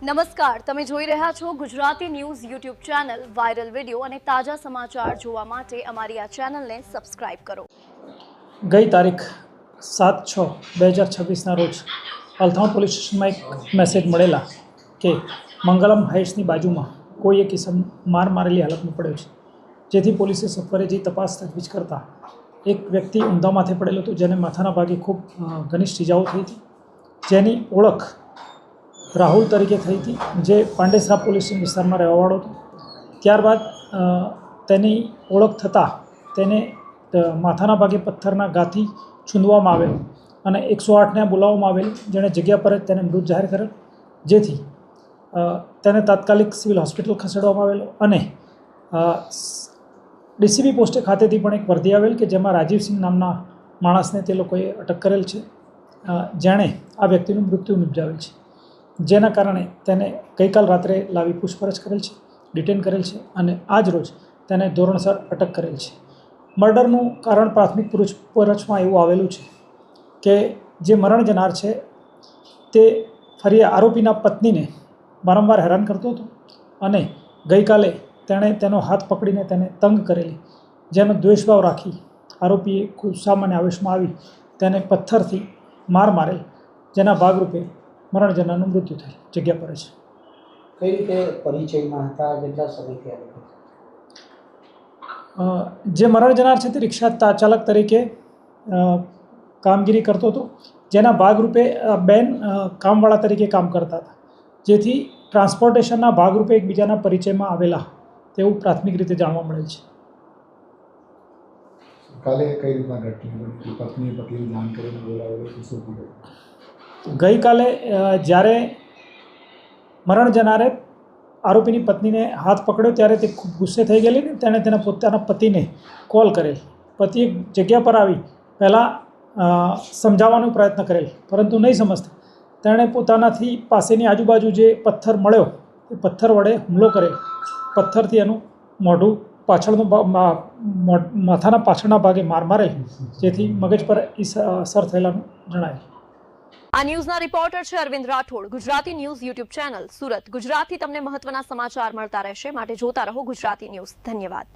નમસ્કાર, તમે જોઈ રહ્યા છો Gujarati news YouTube channel. Viral video અને તાજા સમાચાર જોવા માટે અમારી આ ચેનલને સબસ્ક્રાઇબ કરો. ગઈ તારીખ 7/6/2026ના રોજ અલથાણ પોલીસ સ્ટેશનમાં એક મેસેજ મળેલા કે મંગલમ હાઇટ્સની બાજુમાં કોઈ એક ઇસમ મારેલી હાલતમાં પડ્યો છે, જેથી પોલીસે સત્વરે જઈ તપાસ તજવીજ કરતા એક વ્યક્તિ ઊંધા માથે પડેલો હતો, જેને માથાના ભાગે ખૂબ ઘનિષ્ઠ ઇજાઓ થઈ હતી, જેની ઓળખ રાહુલ તરીકે થઈ હતી, જે પાંડેસરા પોલીસ વિસ્તારમાં રહેવાવાળો હતો. ત્યારબાદ તેની ઓળખ થતાં તેને માથાના ભાગે પથ્થરના ઘાથી છૂંદવામાં આવેલો અને 108ને બોલાવવામાં આવેલી, જેણે જગ્યા પર જ તેને મૃત જાહેર કરેલ, જેથી તેને તાત્કાલિક સિવિલ હોસ્પિટલ ખસેડવામાં આવેલો અને ડીસીબી પોસ્ટે ખાતેથી પણ એક વર્દી આવેલ કે જેમાં રાજીવસિંહ નામના માણસને તે લોકોએ અટક કરેલ છે, જેણે આ વ્યક્તિનું મૃત્યુ નિપજાવેલ છે, જેના કારણે તેને ગઈકાલ રાત્રે લાવી પૂછપરછ કરેલ છે, ડિટેન કરેલ છે અને આજ રોજ તેને ધોરણસર અટક કરેલ છે. મર્ડરનું કારણ પ્રાથમિક પૂછપરછમાં એવું આવેલું છે કે જે મરણ જનાર છે તે ફરી આરોપીના પત્નીને વારંવાર હેરાન કરતો હતો અને ગઈકાલે તેણે તેનો હાથ પકડીને તેને તંગ કરેલી, જેનો દ્વેષભાવ રાખી આરોપીએ ગુસ્સામાં અને આવેશમાં આવી તેને પથ્થરથી મારેલ, જેના ભાગરૂપે મરણ જનારનું મૃત્યુ થયેલ જગ્યા પર છે. કઈ રીતે પરિચયમાં હતા, કેટલા સમયથી જે મરણ જનાર છે તે રિક્ષા ચાલક તરીકે કામગીરી કરતો હતો, જેના ભાગરૂપે બેન કામવાળા તરીકે કામ કરતા હતા, જેથી ટ્રાન્સપોર્ટેશનના ભાગરૂપે એકબીજાના પરિચયમાં આવેલા તેવું પ્રાથમિક રીતે જાણવા મળેલ છે. કાલે કઈ રીતના ઘટના બની? પત્નીએ પતિને જાણ કરીને બોલાવેલો કે શું થયું? ગઈકાલે જ્યારે મરણ જનારે આરોપીની પત્નીને હાથ પકડ્યો ત્યારે તે ખૂબ ગુસ્સે થઈ ગયેલી ને તેણે તેના પોતાના પતિને કોલ કરેલ. પતિએ જગ્યા પર આવી પહેલાં સમજાવવાનો પ્રયત્ન કરેલ, પરંતુ નહીં સમજતા તેણે પોતાનાથી પાસેની આજુબાજુ જે પથ્થર મળ્યો એ પથ્થર વડે હુમલો કરેલ. પથ્થરથી એનું મોઢું પાછળનું માથાના પાછળના ભાગે મારેલ, જેથી મગજ પર અસર થયેલાનું જણાય. આ ન્યૂઝના રિપોર્ટર છે Arvind Rathod. Gujarati news YouTube channel, Surat. ગુજરાતથી તમને મહત્વના સમાચાર મળતા રહેશે, માટે જોતા રહો ગુજરાતી ન્યૂઝ. ધન્યવાદ.